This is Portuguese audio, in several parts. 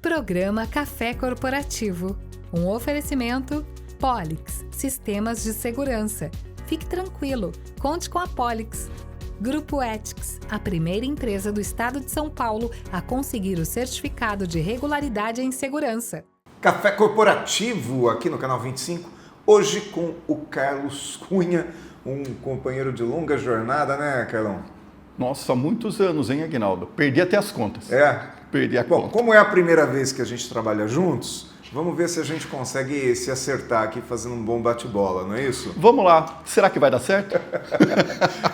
Programa Café Corporativo. Um oferecimento Polix, Sistemas de Segurança. Fique tranquilo, conte com a Polix. Grupo Ethics, a primeira empresa do estado de São Paulo a conseguir o certificado de regularidade em segurança. Café Corporativo aqui no Canal 25, hoje com o Carlos Cunha, um companheiro de longa jornada, né, Carlão? Nossa, há muitos anos, hein, Aguinaldo? Perdi até as contas. Perdi a conta. Bom, como é a primeira vez que a gente trabalha juntos, vamos ver se a gente consegue se acertar aqui fazendo um bom bate-bola, não é isso? Vamos lá. Será que vai dar certo?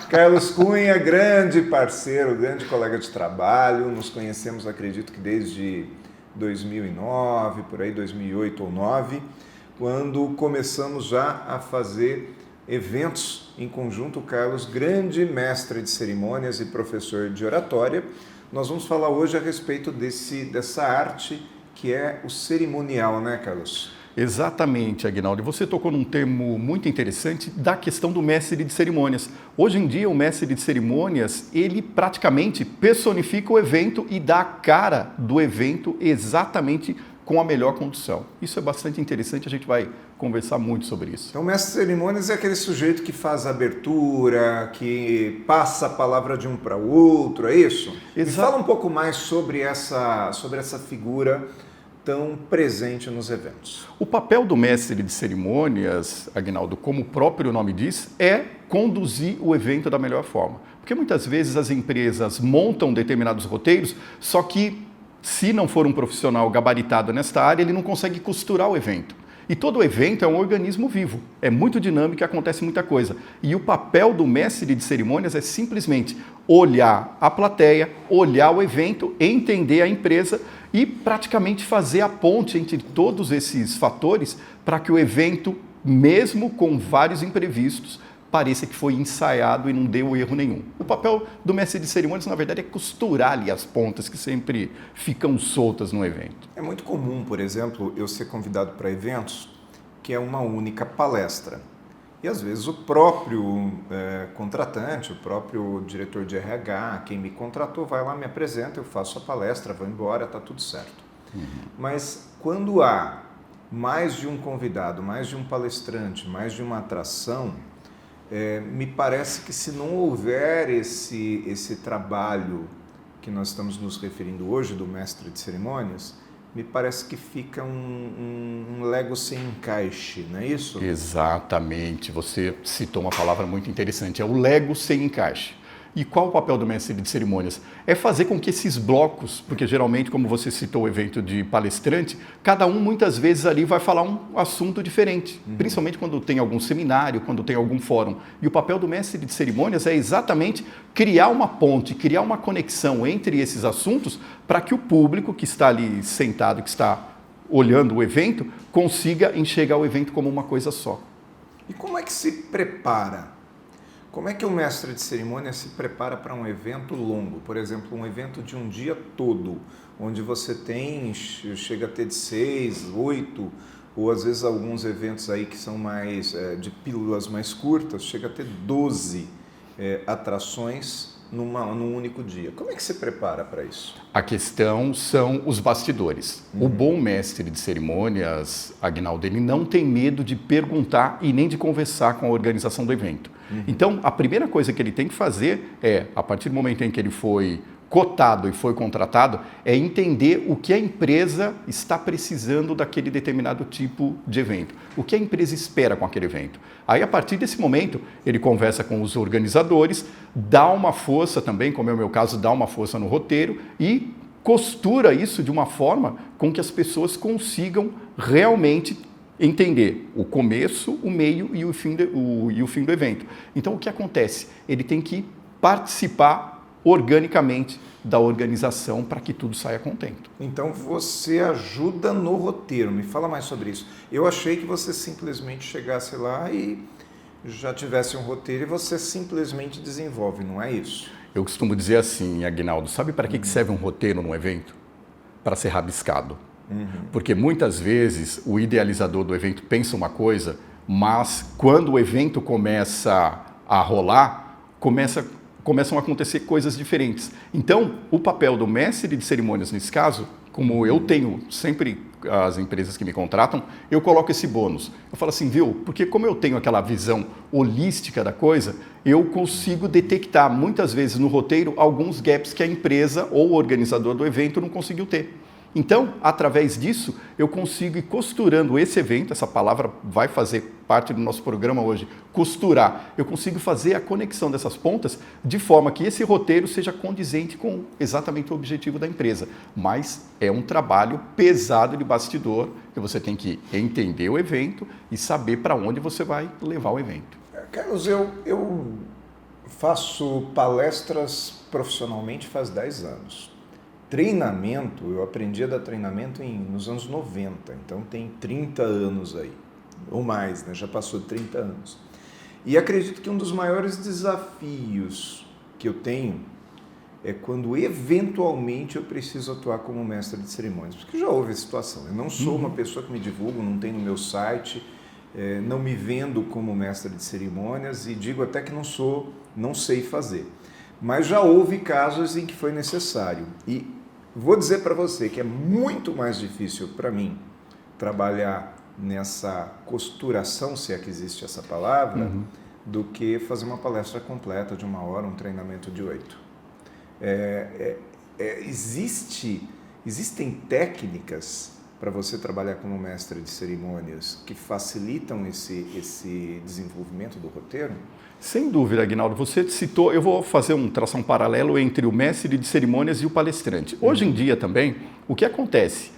Carlos Cunha, grande parceiro, grande colega de trabalho. Nos conhecemos, acredito que desde 2009, por aí 2008 ou 2009, quando começamos já a fazer eventos em conjunto. O Carlos, grande mestre de cerimônias e professor de oratória. Nós vamos falar hoje a respeito dessa arte que é o cerimonial, né, Carlos? Exatamente, Aguinaldo. Você tocou num termo muito interessante da questão do mestre de cerimônias. Hoje em dia, o mestre de cerimônias, ele praticamente personifica o evento e dá a cara do evento exatamente com a melhor condução. Isso é bastante interessante, a gente vai conversar muito sobre isso. Então, o mestre de cerimônias é aquele sujeito que faz a abertura, que passa a palavra de um para o outro, é isso? Me fala um pouco mais sobre essa figura tão presente nos eventos. O papel do mestre de cerimônias, Aguinaldo, como o próprio nome diz, é conduzir o evento da melhor forma. Porque muitas vezes as empresas montam determinados roteiros, só que se não for um profissional gabaritado nesta área, ele não consegue costurar o evento. E todo evento é um organismo vivo, é muito dinâmico e acontece muita coisa. E o papel do mestre de cerimônias é simplesmente olhar a plateia, olhar o evento, entender a empresa e praticamente fazer a ponte entre todos esses fatores para que o evento, mesmo com vários imprevistos, pareça que foi ensaiado e não deu erro nenhum. O papel do mestre de cerimônias, na verdade, é costurar ali as pontas que sempre ficam soltas no evento. É muito comum, por exemplo, eu ser convidado para eventos que é uma única palestra. E às vezes o próprio contratante, o próprio diretor de RH, quem me contratou, vai lá, me apresenta, eu faço a palestra, vou embora, está tudo certo. Mas quando há mais de um convidado, mais de um palestrante, mais de uma atração, me parece que se não houver esse trabalho que nós estamos nos referindo hoje do mestre de cerimônias, me parece que fica um Lego sem encaixe, não é isso? Exatamente, você citou uma palavra muito interessante, é o Lego sem encaixe. E qual o papel do mestre de cerimônias? É fazer com que esses blocos, porque geralmente, como você citou o evento de palestrante, cada um muitas vezes ali vai falar um assunto diferente, principalmente quando tem algum seminário, quando tem algum fórum. E o papel do mestre de cerimônias é exatamente criar uma ponte, criar uma conexão entre esses assuntos para que o público que está ali sentado, que está olhando o evento, consiga enxergar o evento como uma coisa só. E como é que se prepara? Como é que o mestre de cerimônia se prepara para um evento longo? Por exemplo, um evento de um dia todo, onde você chega a ter de 6, 8, ou às vezes alguns eventos aí que são mais de pílulas mais curtas, chega a ter 12 atrações num único dia. Como é que se prepara para isso? A questão são os bastidores. O bom mestre de cerimônias, Aguinaldo, ele não tem medo de perguntar e nem de conversar com a organização do evento. Então, a primeira coisa que ele tem que fazer é, a partir do momento em que ele foi cotado e foi contratado, é entender o que a empresa está precisando daquele determinado tipo de evento. O que a empresa espera com aquele evento. Aí, a partir desse momento, ele conversa com os organizadores, dá uma força também, como é o meu caso, dá uma força no roteiro e costura isso de uma forma com que as pessoas consigam realmente entender o começo, o meio e o fim do evento. Então, o que acontece? Ele tem que participar organicamente da organização para que tudo saia contento. Então, você ajuda no roteiro. Me fala mais sobre isso. Eu achei que você simplesmente chegasse lá e já tivesse um roteiro e você simplesmente desenvolve, não é isso? Eu costumo dizer assim, Aguinaldo, sabe para que serve um roteiro num evento? Para ser rabiscado. Porque muitas vezes o idealizador do evento pensa uma coisa, mas quando o evento começa a rolar, começam a acontecer coisas diferentes. Então, o papel do mestre de cerimônias, nesse caso, como eu tenho sempre as empresas que me contratam, eu coloco esse bônus. Eu falo assim, viu? Porque como eu tenho aquela visão holística da coisa, eu consigo detectar muitas vezes no roteiro alguns gaps que a empresa ou o organizador do evento não conseguiu ter. Então, através disso, eu consigo ir costurando esse evento, essa palavra vai fazer parte do nosso programa hoje, costurar. Eu consigo fazer a conexão dessas pontas de forma que esse roteiro seja condizente com exatamente o objetivo da empresa. Mas é um trabalho pesado de bastidor, que você tem que entender o evento e saber para onde você vai levar o evento. Carlos, eu faço palestras profissionalmente faz 10 anos. Treinamento, eu aprendi a dar treinamento nos anos 90, então tem 30 anos aí, ou mais, né? Já passou de 30 anos. E acredito que um dos maiores desafios que eu tenho é quando eventualmente eu preciso atuar como mestre de cerimônias, porque já houve a situação, eu não sou uma pessoa que me divulgo, não tenho no meu site, não me vendo como mestre de cerimônias e digo até que não sei fazer. Mas já houve casos em que foi necessário. E vou dizer para você que é muito mais difícil para mim trabalhar nessa costuração, se é que existe essa palavra, do que fazer uma palestra completa de 1 hora, um treinamento de 8. Existem técnicas para você trabalhar como mestre de cerimônias que facilitam esse desenvolvimento do roteiro? Sem dúvida, Aguinaldo. Você citou, eu vou traçar um paralelo entre o mestre de cerimônias e o palestrante. Hoje em dia também, o que acontece?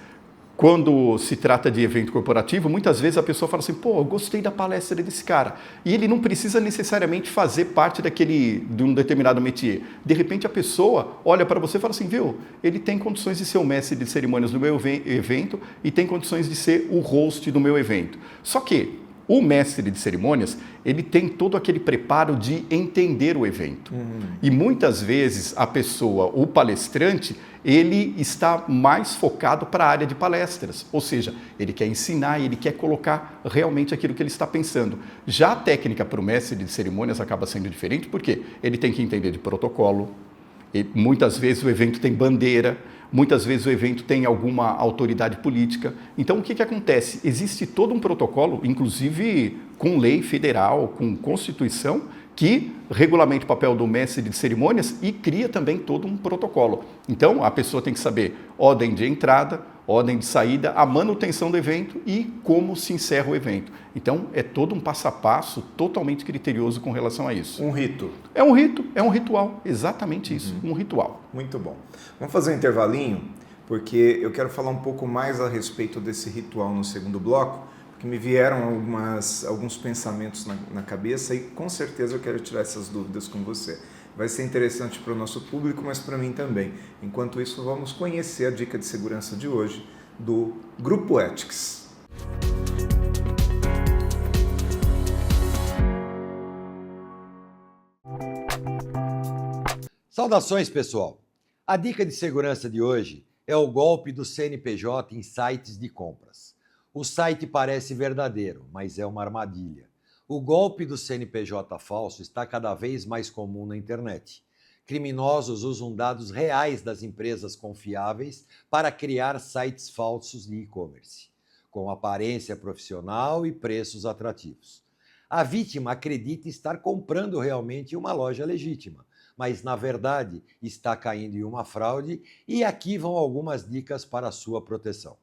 Quando se trata de evento corporativo, muitas vezes a pessoa fala assim, pô, eu gostei da palestra desse cara. E ele não precisa necessariamente fazer parte de um determinado métier. De repente a pessoa olha para você e fala assim, viu, ele tem condições de ser o mestre de cerimônias do meu evento e tem condições de ser o host do meu evento. Só que o mestre de cerimônias, ele tem todo aquele preparo de entender o evento. E muitas vezes a pessoa, o palestrante, ele está mais focado para a área de palestras. Ou seja, ele quer ensinar, ele quer colocar realmente aquilo que ele está pensando. Já a técnica para o mestre de cerimônias acaba sendo diferente, porque ele tem que entender de protocolo. E muitas vezes o evento tem bandeira, muitas vezes o evento tem alguma autoridade política. Então, o que acontece? Existe todo um protocolo, inclusive com lei federal, com Constituição, que regulamenta o papel do mestre de cerimônias e cria também todo um protocolo. Então, a pessoa tem que saber ordem de entrada, ordem de saída, a manutenção do evento e como se encerra o evento. Então, é todo um passo a passo totalmente criterioso com relação a isso. Um rito. É um rito, é um ritual, exatamente isso, um ritual. Muito bom. Vamos fazer um intervalinho, porque eu quero falar um pouco mais a respeito desse ritual no segundo bloco, porque me vieram alguns pensamentos na cabeça e com certeza eu quero tirar essas dúvidas com você. Vai ser interessante para o nosso público, mas para mim também. Enquanto isso, vamos conhecer a dica de segurança de hoje do Grupo Ethics. Saudações, pessoal! A dica de segurança de hoje é o golpe do CNPJ em sites de compras. O site parece verdadeiro, mas é uma armadilha. O golpe do CNPJ falso está cada vez mais comum na internet. Criminosos usam dados reais das empresas confiáveis para criar sites falsos de e-commerce, com aparência profissional e preços atrativos. A vítima acredita estar comprando realmente uma loja legítima, mas na verdade está caindo em uma fraude e aqui vão algumas dicas para a sua proteção.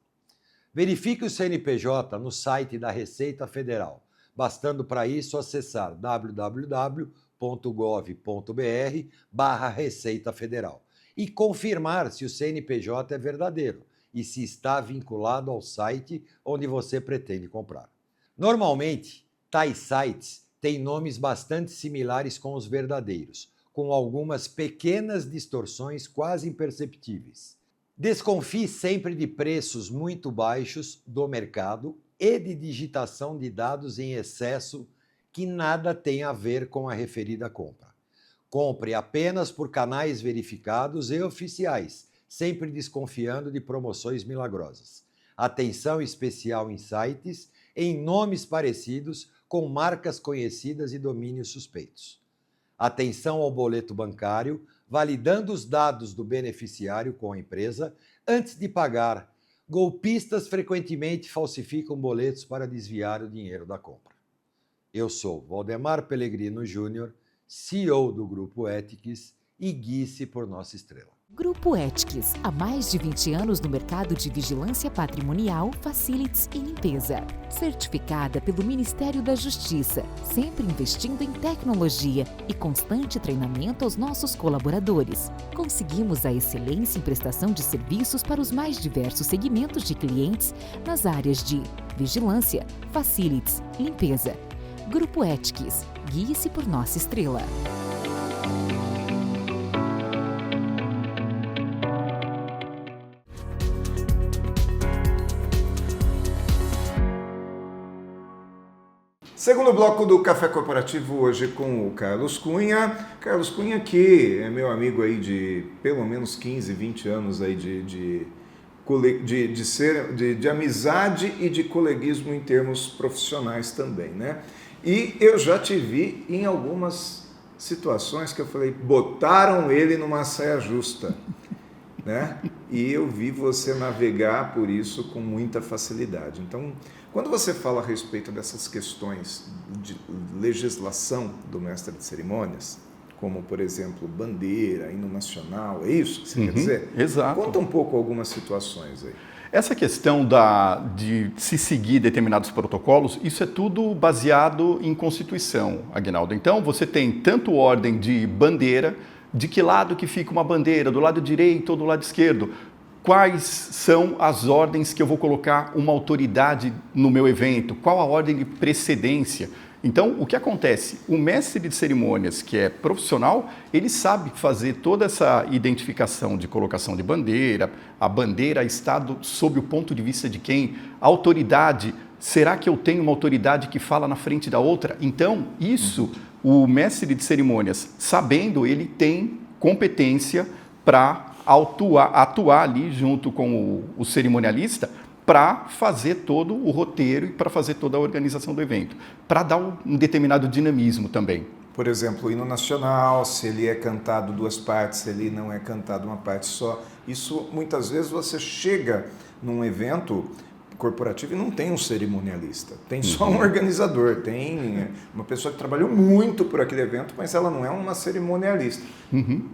Verifique o CNPJ no site da Receita Federal, bastando para isso acessar www.gov.br/Receita Federal e confirmar se o CNPJ é verdadeiro e se está vinculado ao site onde você pretende comprar. Normalmente, tais sites têm nomes bastante similares com os verdadeiros, com algumas pequenas distorções quase imperceptíveis. Desconfie sempre de preços muito baixos do mercado e de digitação de dados em excesso que nada tem a ver com a referida compra. Compre apenas por canais verificados e oficiais, sempre desconfiando de promoções milagrosas. Atenção especial em sites em nomes parecidos com marcas conhecidas e domínios suspeitos. atenção ao boleto bancário, validando os dados do beneficiário com a empresa antes de pagar. Golpistas frequentemente falsificam boletos para desviar o dinheiro da compra. Eu sou Valdemar Pellegrino Júnior, CEO do Grupo Ethics e guie-se por nossa estrela. Grupo Ethics, há mais de 20 anos no mercado de vigilância patrimonial, facilities e limpeza. Certificada pelo Ministério da Justiça, sempre investindo em tecnologia e constante treinamento aos nossos colaboradores. Conseguimos a excelência em prestação de serviços para os mais diversos segmentos de clientes nas áreas de vigilância, facilities, limpeza. Grupo Ethics, guie-se por nossa estrela. Segundo bloco do Café Corporativo, hoje com o Carlos Cunha. Carlos Cunha, que é meu amigo aí de pelo menos 15, 20 anos aí de amizade e de coleguismo em termos profissionais também, né? E eu já te vi em algumas situações que eu falei, botaram ele numa saia justa, né? E eu vi você navegar por isso com muita facilidade. Então, quando você fala a respeito dessas questões de legislação do mestre de cerimônias, como, por exemplo, bandeira, hino nacional, é isso que você quer dizer? Exato. Conta um pouco algumas situações aí. Essa questão de se seguir determinados protocolos, isso é tudo baseado em Constituição, Aguinaldo. Então, você tem tanto ordem de bandeira, de que lado que fica uma bandeira, do lado direito ou do lado esquerdo. Quais são as ordens que eu vou colocar uma autoridade no meu evento? Qual a ordem de precedência? Então, o que acontece? O mestre de cerimônias, que é profissional, ele sabe fazer toda essa identificação de colocação de bandeira, a bandeira está sob o ponto de vista de quem? A autoridade, será que eu tenho uma autoridade que fala na frente da outra? Então, isso, o mestre de cerimônias, sabendo, ele tem competência para atuar ali junto com o cerimonialista para fazer todo o roteiro e para fazer toda a organização do evento, para dar um determinado dinamismo também. Por exemplo, o hino nacional, se ele é cantado duas partes, se ele não é cantado uma parte só. Isso, muitas vezes, você chega num evento corporativo e não tem um cerimonialista, tem só um organizador, tem uma pessoa que trabalhou muito por aquele evento, mas ela não é uma cerimonialista.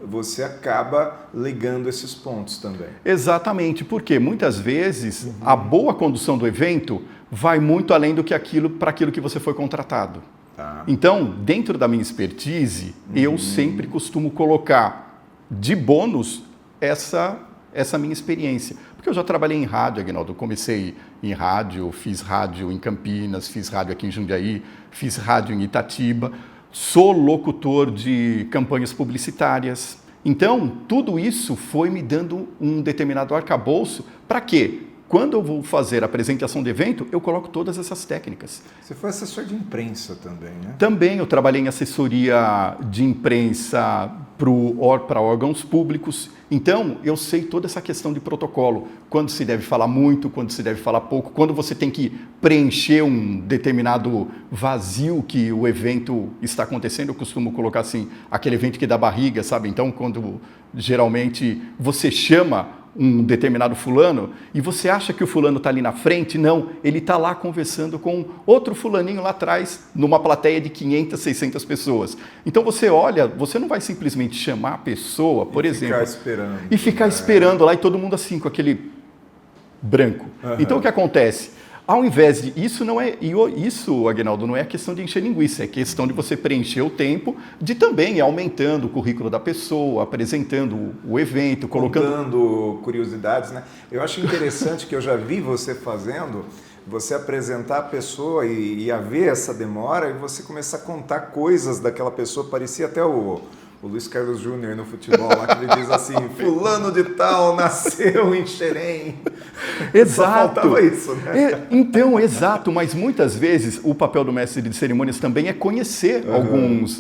Você acaba ligando esses pontos também. Exatamente, porque muitas vezes a boa condução do evento vai muito além do que para aquilo que você foi contratado. Tá. Então, dentro da minha expertise, eu sempre costumo colocar de bônus essa minha experiência. Porque eu já trabalhei em rádio, Aguinaldo. Eu comecei em rádio, fiz rádio em Campinas, fiz rádio aqui em Jundiaí, fiz rádio em Itatiba, sou locutor de campanhas publicitárias. Então, tudo isso foi me dando um determinado arcabouço. Para quê? Quando eu vou fazer a apresentação de evento, eu coloco todas essas técnicas. Você foi assessor de imprensa também, né? Também eu trabalhei em assessoria de imprensa para órgãos públicos. Então, eu sei toda essa questão de protocolo. Quando se deve falar muito, quando se deve falar pouco, quando você tem que preencher um determinado vazio que o evento está acontecendo. Eu costumo colocar assim, aquele evento que dá barriga, sabe? Então, quando geralmente você chama um determinado fulano e você acha que o fulano está ali na frente, não, ele está lá conversando com outro fulaninho lá atrás, numa plateia de 500, 600 pessoas. Então você olha, você não vai simplesmente chamar a pessoa, por exemplo, e ficar esperando lá e todo mundo assim, com aquele branco. Então o que acontece? Ao invés de... Isso, Aguinaldo, não é questão de encher linguiça, é questão de você preencher o tempo, de também ir aumentando o currículo da pessoa, apresentando o evento, contando curiosidades, né? Eu acho interessante que eu já vi você fazendo, você apresentar a pessoa e haver essa demora e você começar a contar coisas daquela pessoa, parecia até o Luiz Carlos Júnior no futebol, lá que ele diz assim, fulano de tal nasceu em Xerém, Exato. Só faltava isso, né? Então, exato, mas muitas vezes o papel do mestre de cerimônias também é conhecer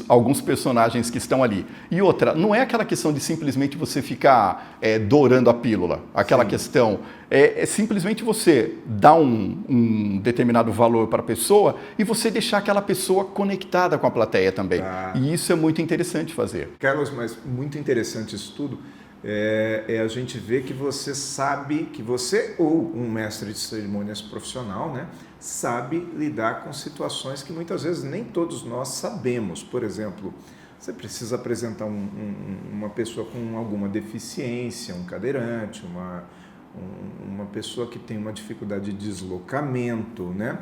alguns personagens que estão ali. E outra, não é aquela questão de simplesmente você ficar dourando a pílula, aquela questão, é simplesmente você dar um determinado valor para a pessoa e você deixar aquela pessoa conectada com a plateia também. E isso é muito interessante fazer. Carlos, mas muito interessante isso tudo. A gente ver que você sabe, que você ou um mestre de cerimônias profissional, né, sabe lidar com situações que muitas vezes nem todos nós sabemos. Por exemplo, você precisa apresentar uma pessoa com alguma deficiência, um cadeirante, uma pessoa que tem uma dificuldade de deslocamento, né?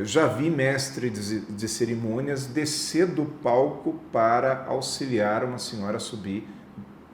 Já vi mestre de cerimônias descer do palco para auxiliar uma senhora a subir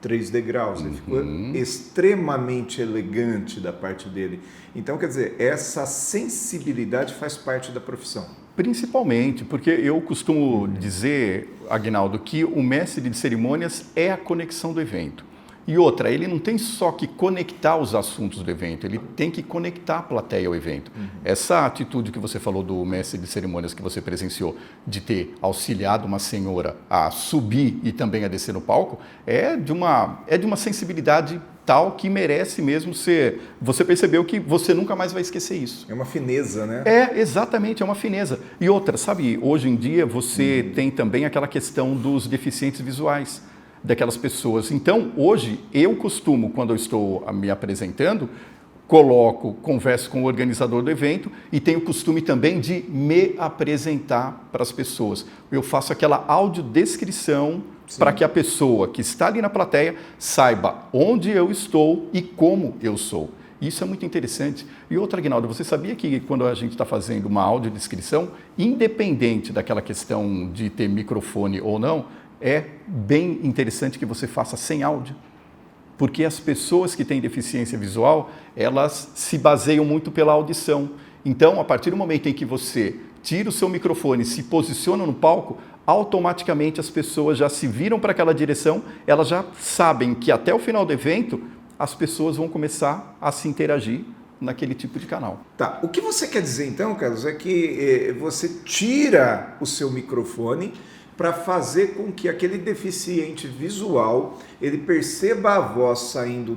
3 degraus. Ele ficou extremamente elegante da parte dele. Então, quer dizer, essa sensibilidade faz parte da profissão. Principalmente, porque eu costumo dizer, Aguinaldo, que o mestre de cerimônias é a conexão do evento. E outra, ele não tem só que conectar os assuntos do evento, ele tem que conectar a plateia ao evento. Essa atitude que você falou do mestre de cerimônias que você presenciou, de ter auxiliado uma senhora a subir e também a descer no palco, é de uma sensibilidade tal que merece mesmo ser... Você percebeu que você nunca mais vai esquecer isso. É uma fineza, né? Exatamente, é uma fineza. E outra, sabe, hoje em dia você tem também aquela questão dos deficientes visuais, daquelas pessoas. Então, hoje, eu costumo, quando eu estou me apresentando, converso com o organizador do evento e tenho o costume também de me apresentar para as pessoas. Eu faço aquela audiodescrição para que a pessoa que está ali na plateia saiba onde eu estou e como eu sou. Isso é muito interessante. E outra, Aguinaldo, você sabia que quando a gente está fazendo uma audiodescrição, independente daquela questão de ter microfone ou não, é bem interessante que você faça sem áudio, porque as pessoas que têm deficiência visual, elas se baseiam muito pela audição. Então, a partir do momento em que você tira o seu microfone e se posiciona no palco, automaticamente as pessoas já se viram para aquela direção, elas já sabem que até o final do evento, as pessoas vão começar a se interagir naquele tipo de canal. Tá. O que você quer dizer, então, Carlos, é que você tira o seu microfone para fazer com que aquele deficiente visual, ele perceba a voz saindo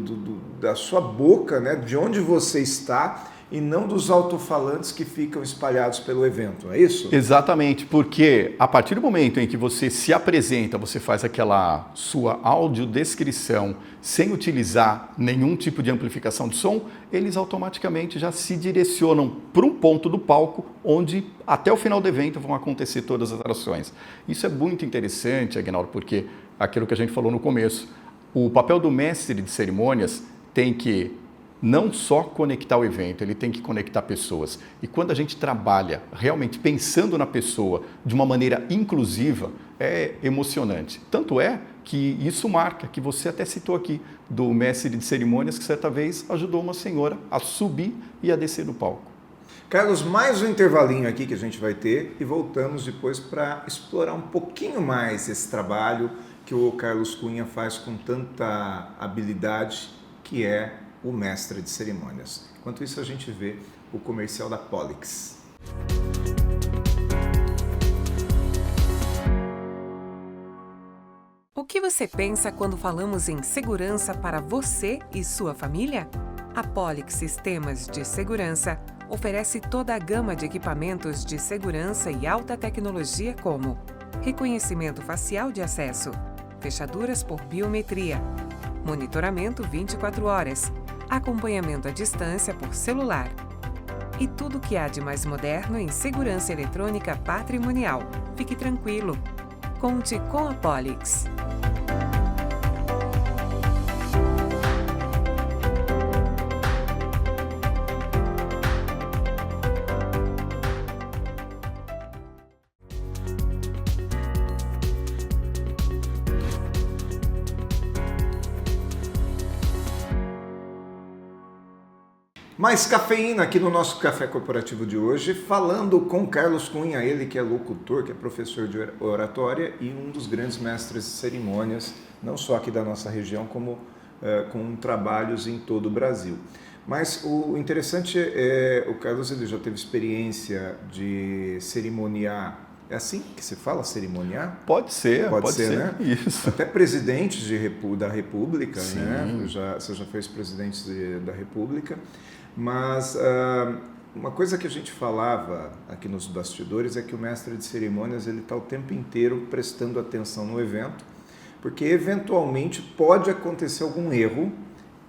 da sua boca, né, de onde você está, e não dos alto-falantes que ficam espalhados pelo evento, é isso? Exatamente, porque a partir do momento em que você se apresenta, você faz aquela sua audiodescrição sem utilizar nenhum tipo de amplificação de som, eles automaticamente já se direcionam para um ponto do palco onde até o final do evento vão acontecer todas as atrações. Isso é muito interessante, Aguinaldo, porque aquilo que a gente falou no começo, o papel do mestre de cerimônias tem que não só conectar o evento, ele tem que conectar pessoas. E quando a gente trabalha realmente pensando na pessoa de uma maneira inclusiva, é emocionante. Tanto é que isso marca, que você até citou aqui, do mestre de cerimônias que certa vez ajudou uma senhora a subir e a descer do palco. Carlos, mais um intervalinho aqui que a gente vai ter e voltamos depois para explorar um pouquinho mais esse trabalho que o Carlos Cunha faz com tanta habilidade, que é o mestre de cerimônias. Enquanto isso, a gente vê o comercial da Polix. O que você pensa quando falamos em segurança para você e sua família? A Polix Sistemas de Segurança oferece toda a gama de equipamentos de segurança e alta tecnologia como reconhecimento facial de acesso, fechaduras por biometria, monitoramento 24 horas, acompanhamento à distância por celular e tudo o que há de mais moderno em segurança eletrônica patrimonial. Fique tranquilo, conte com a Polix. Mais cafeína aqui no nosso Café Corporativo de hoje, falando com Carlos Cunha, ele que é locutor, que é professor de oratória e um dos grandes mestres de cerimônias, não só aqui da nossa região, como com trabalhos em todo o Brasil. Mas o interessante é, o Carlos ele já teve experiência de cerimoniar, é assim que se fala, cerimoniar? Pode ser, né? Isso. Até presidentes da República, Sim. né? Você já fez presidente da República, mas uma coisa que a gente falava aqui nos bastidores é que o mestre de cerimônias ele está o tempo inteiro prestando atenção no evento, porque eventualmente pode acontecer algum erro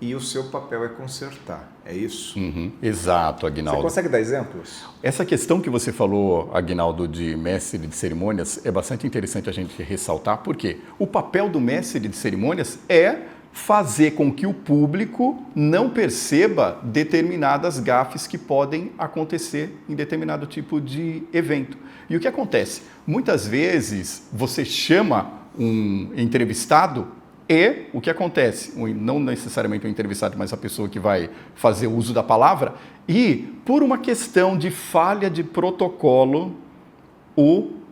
e o seu papel é consertar, é isso? Exato, Aguinaldo. Você consegue dar exemplos? Essa questão que você falou, Aguinaldo, de mestre de cerimônias, é bastante interessante a gente ressaltar, porque o papel do mestre de cerimônias é fazer com que o público não perceba determinadas gafes que podem acontecer em determinado tipo de evento. E o que acontece? Muitas vezes você chama um entrevistado e o que acontece? Não necessariamente o entrevistado, mas a pessoa que vai fazer o uso da palavra, e por uma questão de falha de protocolo,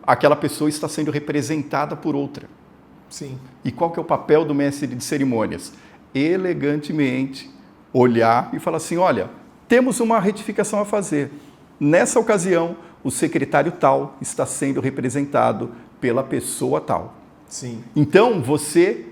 aquela pessoa está sendo representada por outra. Sim. E qual que é o papel do mestre de cerimônias? Elegantemente olhar e falar assim, olha, temos uma retificação a fazer. Nessa ocasião, o secretário tal está sendo representado pela pessoa tal. Sim. Então, você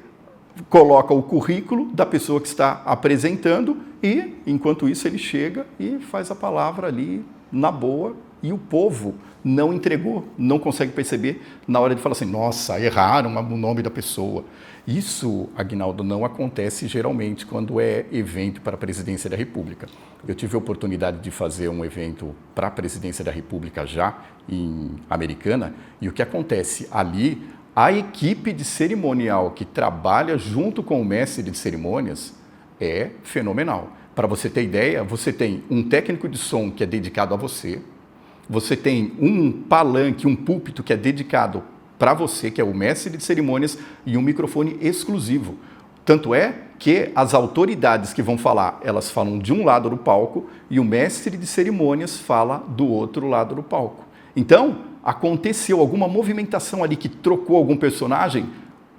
coloca o currículo da pessoa que está apresentando e, enquanto isso, ele chega e faz a palavra ali na boa e o povo não entregou, não consegue perceber na hora de falar assim, nossa, erraram o nome da pessoa. Isso, Aguinaldo, não acontece geralmente quando é evento para a Presidência da República. Eu tive a oportunidade de fazer um evento para a Presidência da República já em Americana e o que acontece ali, a equipe de cerimonial que trabalha junto com o mestre de cerimônias é fenomenal. Para você ter ideia, você tem um técnico de som que é dedicado a você, você tem um palanque, um púlpito que é dedicado para você, que é o mestre de cerimônias, e um microfone exclusivo. Tanto é que as autoridades que vão falar, elas falam de um lado do palco e o mestre de cerimônias fala do outro lado do palco. Então, aconteceu alguma movimentação ali que trocou algum personagem,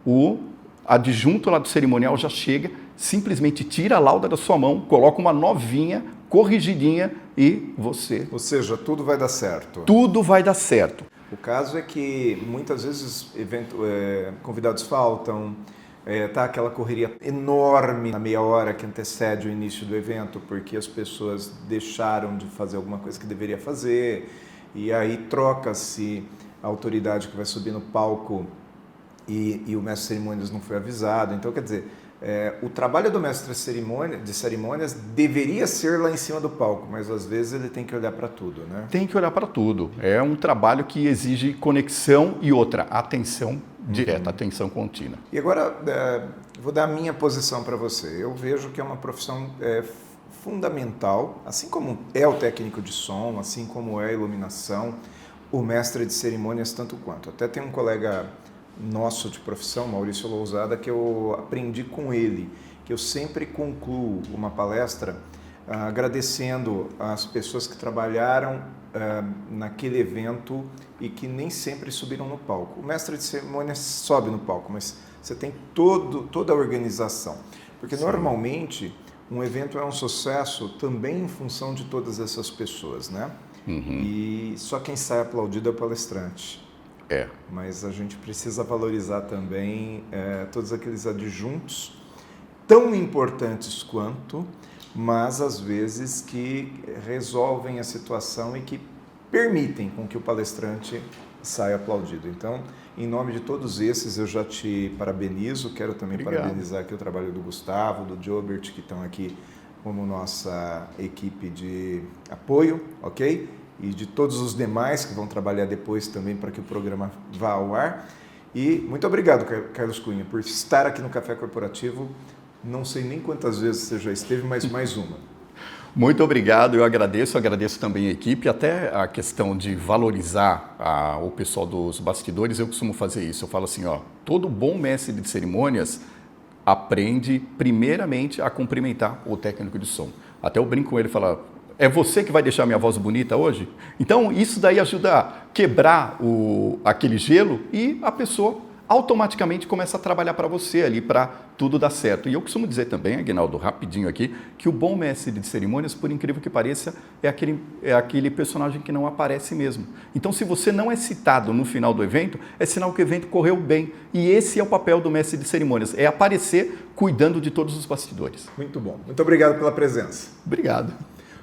o adjunto lá do cerimonial já chega, simplesmente tira a lauda da sua mão, coloca uma novinha, corrigidinha e você... Ou seja, tudo vai dar certo. Tudo vai dar certo. O caso é que muitas vezes convidados faltam, tá aquela correria enorme na meia hora que antecede o início do evento, porque as pessoas deixaram de fazer alguma coisa que deveria fazer, e aí troca-se a autoridade que vai subir no palco e o mestre de cerimônias não foi avisado. Então, quer dizer, o trabalho do mestre de cerimônias deveria ser lá em cima do palco, mas às vezes ele tem que olhar para tudo, né? Tem que olhar para tudo. É um trabalho que exige conexão e outra, atenção direta, atenção contínua. E agora, vou dar a minha posição para você. Eu vejo que é uma profissão fundamental, assim como é o técnico de som, assim como é a iluminação, o mestre de cerimônias tanto quanto. Até tem um colega nosso de profissão, Maurício Lousada, que eu aprendi com ele, que eu sempre concluo uma palestra agradecendo as pessoas que trabalharam naquele evento e que nem sempre subiram no palco. O mestre de cerimônias sobe no palco, mas você tem toda a organização, porque Sim. Normalmente um evento é um sucesso também em função de todas essas pessoas, né? E só quem sai aplaudido é o palestrante. Mas a gente precisa valorizar também todos aqueles adjuntos tão importantes quanto, mas às vezes que resolvem a situação e que permitem com que o palestrante saia aplaudido. Então, em nome de todos esses, eu já te parabenizo. Quero também parabenizar aqui o trabalho do Gustavo, do Jobert, que estão aqui como nossa equipe de apoio, ok? E de todos os demais que vão trabalhar depois também para que o programa vá ao ar. E muito obrigado, Carlos Cunha, por estar aqui no Café Corporativo. Não sei nem quantas vezes você já esteve, mas mais uma. Muito obrigado, eu agradeço também a equipe, até a questão de valorizar o pessoal dos bastidores, eu costumo fazer isso. Eu falo assim, todo bom mestre de cerimônias aprende primeiramente a cumprimentar o técnico de som. Até eu brinco com ele e falo, é você que vai deixar minha voz bonita hoje? Então, isso daí ajuda a quebrar aquele gelo e a pessoa automaticamente começa a trabalhar para você ali, para tudo dar certo. E eu costumo dizer também, Aguinaldo, rapidinho aqui, que o bom mestre de cerimônias, por incrível que pareça, é aquele personagem que não aparece mesmo. Então, se você não é citado no final do evento, é sinal que o evento correu bem. E esse é o papel do mestre de cerimônias, é aparecer cuidando de todos os bastidores. Muito bom. Muito obrigado pela presença. Obrigado.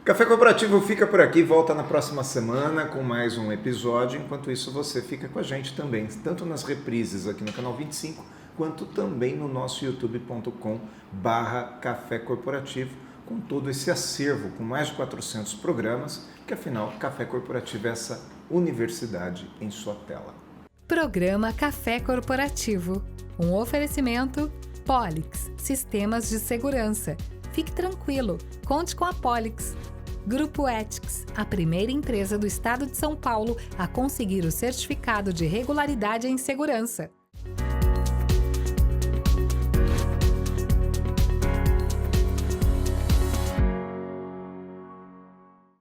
O Café Corporativo fica por aqui, volta na próxima semana com mais um episódio. Enquanto isso, você fica com a gente também, tanto nas reprises aqui no canal 25, quanto também no nosso youtube.com/Café Corporativo, com todo esse acervo, com mais de 400 programas, que afinal, Café Corporativo é essa universidade em sua tela. Programa Café Corporativo. Um oferecimento Polix, Sistemas de Segurança. Fique tranquilo, conte com a Polix. Grupo Ethics, a primeira empresa do estado de São Paulo a conseguir o certificado de regularidade em segurança.